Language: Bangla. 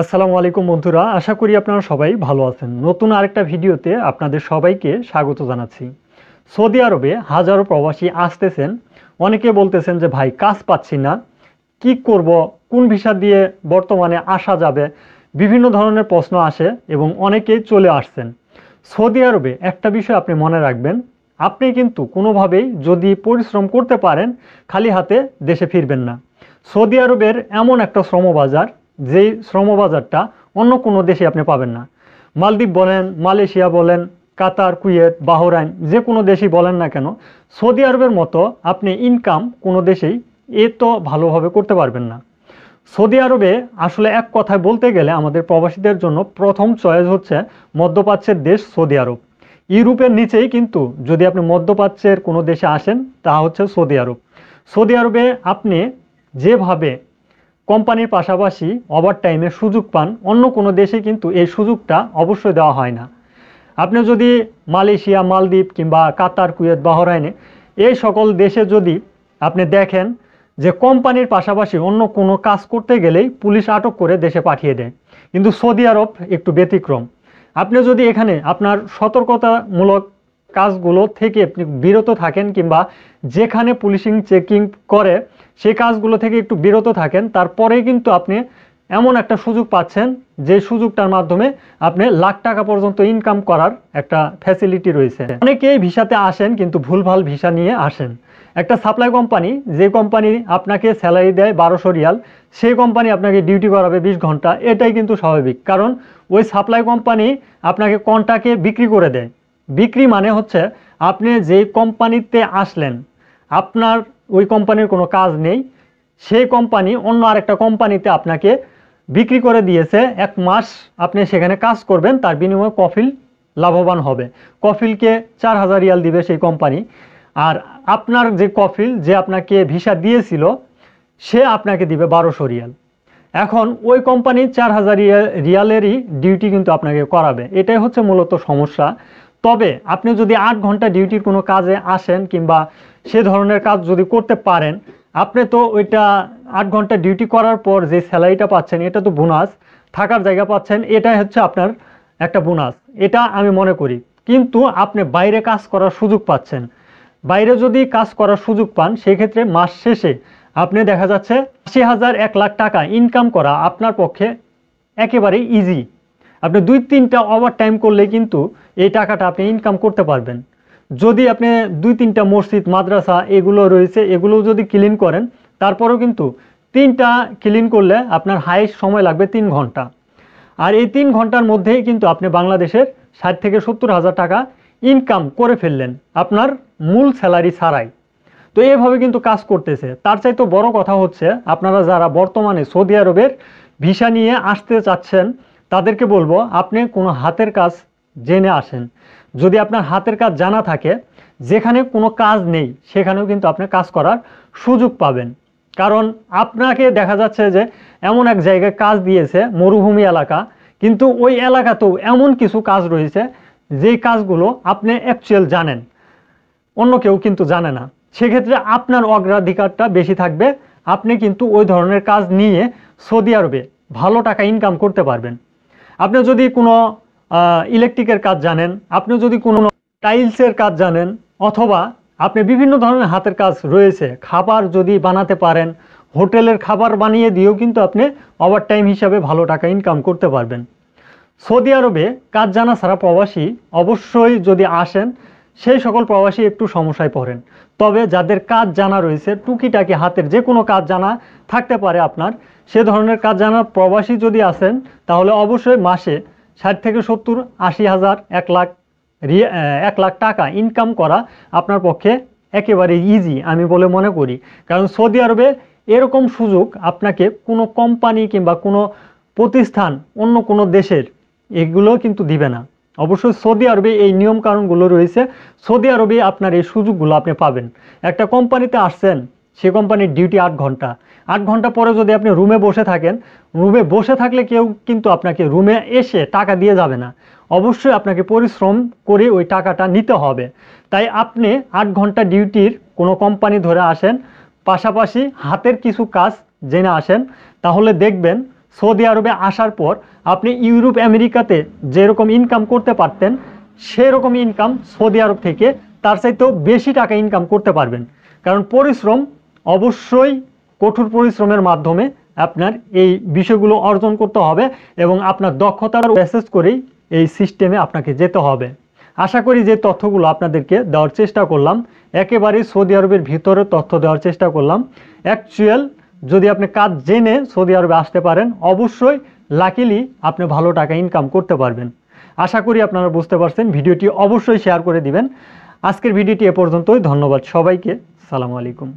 আসসালামু আলাইকুম বন্ধুরা, আশা করি আপনারা সবাই ভালো আছেন। নতুন আরেকটা ভিডিওতে আপনাদের সবাইকে স্বাগত জানাচ্ছি। সৌদি আরবে হাজারো প্রবাসী আসতেছেন। অনেকে বলতেছেন যে ভাই কাজ পাচ্ছি না, কি করব, কোন ভিসা দিয়ে বর্তমানে আসা যাবে, বিভিন্ন ধরনের প্রশ্ন আসে এবং অনেকেই চলে আসছেন। সৌদি আরবে একটা বিষয় আপনি মনে রাখবেন, আপনি কিন্তু কোনোভাবেই যদি পরিশ্রম করতে পারেন খালি হাতে দেশে ফিরবেন না। সৌদি আরবের এমন একটা শ্রমবাজার, যেই শ্রমবাজারটা অন্য কোনো দেশে আপনি পাবেন না। মালদ্বীপ বলেন, মালয়েশিয়া বলেন, কাতার, কুয়েত, বাহরাইন, যে কোনো দেশই বলেন না কেন, সৌদি আরবের মতো আপনি ইনকাম কোনো দেশেই তো ভালোভাবে করতে পারবেন না। সৌদি আরবে আসলে এক কথায় বলতে গেলে আমাদের প্রবাসীদের জন্য প্রথম চয়েস হচ্ছে মধ্যপ্রাচ্যের দেশ সৌদি আরব। ইউরোপের নিচেই কিন্তু যদি আপনি মধ্যপ্রাচ্যের কোনো দেশে আসেন তা হচ্ছে সৌদি আরব। সৌদি আরবে আপনি যেভাবে কোম্পানির পাশাপাশি ওভারটাইমের সুযোগ পান, অন্য কোনো দেশে কিন্তু এই সুযোগটা অবশ্যই দেওয়া হয় না। আপনি যদি মালয়েশিয়া, মালদ্বীপ কিংবা কাতার, কুয়েত, বাহরাইনে এই সকল দেশে যদি আপনি দেখেন যে কোম্পানির পাশাপাশি অন্য কোনো কাজ করতে গেলেই পুলিশ আটক করে দেশে পাঠিয়ে দেয়, কিন্তু সৌদি আরব একটু ব্যতিক্রম। আপনি যদি এখানে আপনার সতর্কতামূলক কাজগুলো থেকে আপনি বিরত থাকেন কিংবা যেখানে পুলিশিং চেকিং করে সেই কাজগুলো থেকে একটু বিরত থাকেন, তারপরেই কিন্তু আপনি এমন একটা সুযোগ পাচ্ছেন যে সুযোগটার মাধ্যমে আপনি লাখ টাকা পর্যন্ত ইনকাম করার একটা ফ্যাসিলিটি রয়েছে। অনেকেই ভিসাতে আসেন কিন্তু ভুলভাল ভিসা নিয়ে আসেন। একটা সাপ্লাই কোম্পানি, যে কোম্পানি আপনাকে স্যালারি দেয় 1200 রিয়াল, সেই কোম্পানি আপনাকে ডিউটি করাবে 20 ঘন্টা। এটাই কিন্তু স্বাভাবিক, কারণ ওই সাপ্লাই কোম্পানি আপনাকে কন্ট্রাক্টে বিক্রি করে দেয়। বিক্রি মানে হচ্ছে আপনি যে কোম্পানিতে আসলেন, আপনার ওই কোম্পানির কোনো কাজ নেই, সেই কোম্পানি অন্য আরেকটা কোম্পানিতে আপনাকে বিক্রি করে দিয়েছে। 1 মাস আপনি সেখানে কাজ করবেন, তার বিনিময়ে কফিল লাভবান হবে। কফিলকে 4000 রিয়াল দিবে সেই কোম্পানি, আর আপনার যে কফিল, যে আপনাকে ভিসা দিয়েছিল, সে আপনাকে দিবে 1200 রিয়াল। এখন ওই কোম্পানি 4000 রিয়ালেরই ডিউটি কিন্তু আপনাকে করাবে। এটাই হচ্ছে মূলত সমস্যা। তবে আপনি যদি 8 ঘন্টা ডিউটির কোনো কাজে আসেন কিংবা সে ধরনের কাজ যদি করতে পারেন, আপনি তো ওইটা 8 ঘন্টা ডিউটি করার পর যে স্যালারিটা পাচ্ছেন, এটা তো বোনাস, থাকার জায়গা পাচ্ছেন, এটাই হচ্ছে আপনার একটা বোনাস, এটা আমি মনে করি। কিন্তু আপনি বাইরে কাজ করার সুযোগ পাচ্ছেন। বাইরে যদি কাজ করার সুযোগ পান, সেক্ষেত্রে মাস শেষে আপনি দেখা যাচ্ছে 80,000 1 লাখ টাকা ইনকাম করা আপনার পক্ষে একেবারেই ইজি। আপনি 2-3টা ওভার টাইম করলে কিন্তু এই টাকাটা আপনি ইনকাম করতে পারবেন। যদি আপনি 2-3টা মসজিদ, মাদ্রাসা এগুলো রয়েছে, এগুলো যদি ক্লিন করেন, তারপরেও কিন্তু 3টা ক্লিন করলে আপনার হাইস্ট সময় লাগবে 3 ঘন্টা। আর এই 3 ঘন্টার মধ্যেই কিন্তু আপনি বাংলাদেশের 60 থেকে 70 হাজার টাকা ইনকাম করে ফেললেন আপনার মূল স্যালারি ছাড়াই। তো এইভাবে কিন্তু কাজ করতেছে। তার চাইতে বড় কথা হচ্ছে, আপনারা যারা বর্তমানে সৌদি আরবের ভিসা নিয়ে আসতে চাচ্ছেন, তাদেরকে বলবো আপনি কোনো হাতের কাজ জেনে আসেন। যদি আপনার হাতের কাজ জানা থাকে, যেখানে কোনো কাজ নেই সেখানেও কিন্তু আপনি কাজ করার সুযোগ পাবেন। কারণ আপনাকে দেখা যাচ্ছে যে এমন এক জায়গায় কাজ দিয়েছে, মরুভূমি এলাকা, কিন্তু ওই এলাকাতেও এমন কিছু কাজ রয়েছে যেই কাজগুলো আপনি অ্যাকচুয়াল জানেন, অন্য কেউ কিন্তু জানে না। সেক্ষেত্রে আপনার অগ্রাধিকারটা বেশি থাকবে, আপনি কিন্তু ওই ধরনের কাজ নিয়ে সৌদি আরবে ভালো টাকা ইনকাম করতে পারবেন। আপনি যদি কোনো ইলেকট্রিকের কাজ জানেন, আপনি যদি কোনো টাইলসের কাজ জানেন, অথবা আপনি বিভিন্ন ধরনের হাতের কাজ রয়েছে, খাবার যদি বানাতে পারেন, হোটেলের খাবার বানিয়ে দিয়েও কিন্তু আপনি ওভারটাইম হিসাবে ভালো টাকা ইনকাম করতে পারবেন। সৌদি আরবে কাজ জানা ছাড়া প্রবাসী অবশ্যই যদি আসেন, সেই সকল প্রবাসী একটু সমস্যায় পড়েন। তবে যাদের কাজ জানা রয়েছে, টুকিটাকি হাতের যে কোনো কাজ জানা থাকতে পারে আপনার, সে ধরনের কাজ জানা প্রবাসী যদি আসেন, তাহলে অবশ্যই মাসে 60 থেকে 70, 80,000, 1 লাখ টাকা ইনকাম করা আপনার পক্ষে একেবারে ইজি আমি বলে মনে করি। কারণ সৌদি আরবে এরকম সুযোগ আপনাকে কোনো কোম্পানি কিংবা কোনো প্রতিষ্ঠান অন্য কোনো দেশের এগুলো কিন্তু দিবে না। অবশ্যই সৌদি আরবে এই নিয়ম কানুনগুলো রয়েছে, সৌদি আরবে আপনার এই সুযোগগুলো আপনি পাবেন। একটা কোম্পানিতে আসছেন, সে কোম্পানির ডিউটি 8 ঘন্টা। 8 ঘন্টা পরে যদি আপনি রুমে বসে থাকেন, রুমে বসে থাকলে কেউ কিন্তু আপনাকে রুমে এসে টাকা দিয়ে যাবে না। অবশ্যই আপনাকে পরিশ্রম করে ওই টাকাটা নিতে হবে। তাই আপনি 8 ঘন্টা ডিউটির কোনো কোম্পানি ধরে আসেন, পাশাপাশি হাতের কিছু কাজ জেনে আসেন, তাহলে দেখবেন সৌদি আরবে আসার পর আপনি ইউরোপ আমেরিকাতে যেরকম ইনকাম করতে পারতেন সেরকম ইনকাম সৌদি আরব থেকে তার চাইতেও বেশি টাকা ইনকাম করতে পারবেন। কারণ পরিশ্রম অবশ্যই কঠোর পরিশ্রমের মাধ্যমে আপনার এই বিষয়গুলো অর্জন করতে হবে এবং আপনার দক্ষতার বেসিস করেই এই সিস্টেমে আপনাকে যেতে হবে। আশা করি যে তথ্যগুলো আপনাদেরকে দেওয়ার চেষ্টা করলাম একেবারেই সৌদি আরবের ভিতরে তথ্য দেওয়ার চেষ্টা করলাম। অ্যাকচুয়াল যদি আপনি কাজ জেনে সৌদি আরবে আসতে পারেন অবশ্যই লাকিলি আপনি ভালো টাকা ইনকাম করতে পারবেন। আশা করি আপনারা বুঝতে পারছেন। ভিডিওটি অবশ্যই শেয়ার করে দিবেন। আজকের ভিডিওটি এ পর্যন্তই। ধন্যবাদ সবাইকে। সালামু আলাইকুম।